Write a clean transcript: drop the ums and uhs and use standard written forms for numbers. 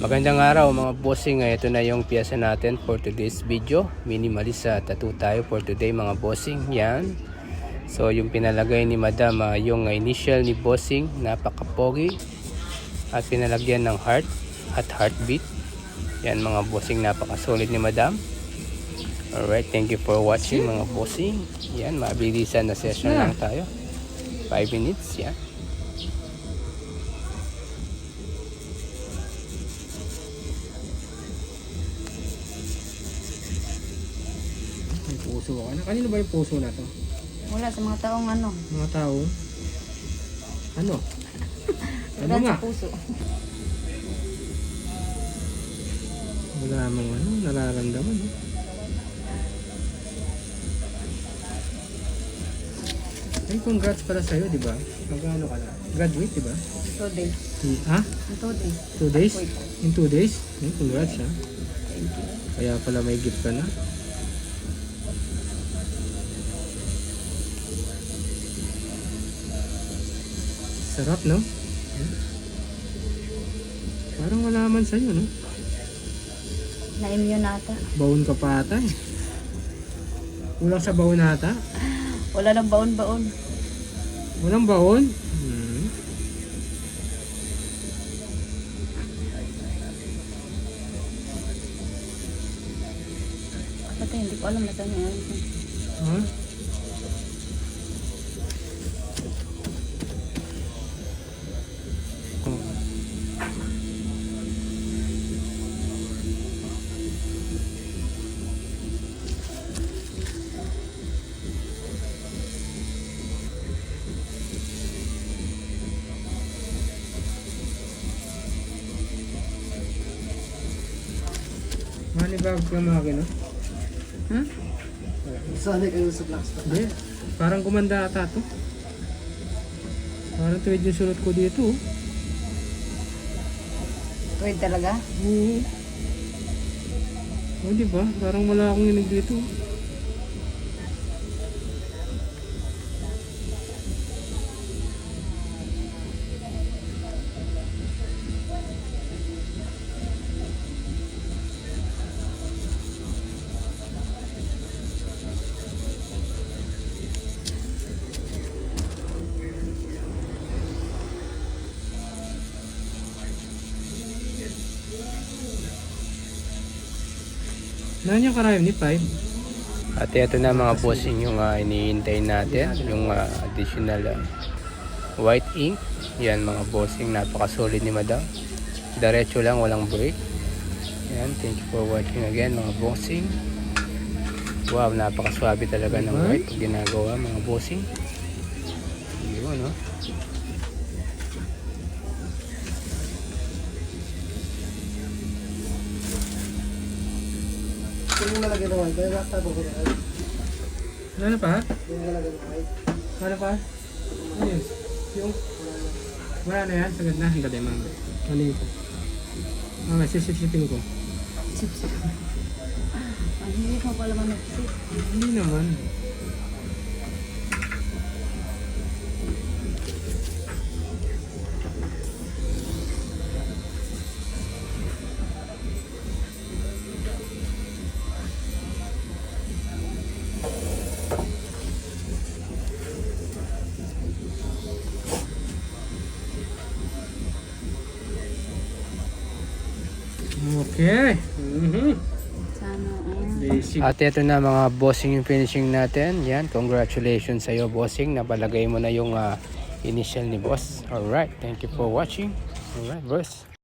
Magandang araw mga bossing. Ito na yung piyesa natin for today's video. Minimalist tattoo tayo for today mga bossing. Yan. So yung pinalagay ni madam, yung initial ni bossing, napakapogi. At pinalagyan ng heart at heartbeat. Yan mga bossing, napakasolid ni madam. Alright, thank you for watching mga bossing. Yan, mabilisan na session lang tayo. 5 minutes, yan. Puso ka na. Kanino ba yung puso na to? Wala sa mga taong ano. Mga tao? Ano? Ano Wala nga? sa puso. Wala mong ano, nararamdaman. No? Ay, congrats pala sa'yo, di ba? Magkano ka na? Graduate, di ba? 2 days. Ha? In 2 days. 2 days? Wait. In 2 days? Congrats, ha? Thank you. Kaya pala may gift ka na. Sarap, no? Parang wala man sa'yo, no? Na-immune nata. Baon ka pa ata eh. Kulang sa baon ata? Wala nang baon-baon. Walang baon? Patay, hindi ko alam na saan yan. Ha? Manibag ka mga kino? Sanay kayo sa Black Star. Hindi. Parang kumanda ata to. Parang tuwid yung sulot ko dito. Oh. Wait talaga? Oo. Oh, di ba? Parang wala akong inig dito. Nanya karayom ni 5. At ito na mga bossing yung iniintay natin, yung additional white ink. Yan mga bossing, napaka-solid ni madam. Diretso lang, walang break. Yan, thank you for watching again mga bossing. Wow, napaka-swabe talaga ng white pag ginagawa mga bossing. Yun, no? Yung nalagyan ng white, kaya basta po ko na. Ano pa? Yung nalagyan ng white. Ano pa? Ano yun? Yung... Wala na yan. Sagad na. Hanggang mga. Ano yun? Sisip-sipin ko. Sip-sip. Ang hindi mo pala man nag-sip. Hindi naman. Okay. Sana, Basic. At ito na mga bossing yung finishing natin. Yan, congratulations sa iyo bossing. Napalagay mo na yung initial ni boss. Alright, thank you for watching. Alright boss.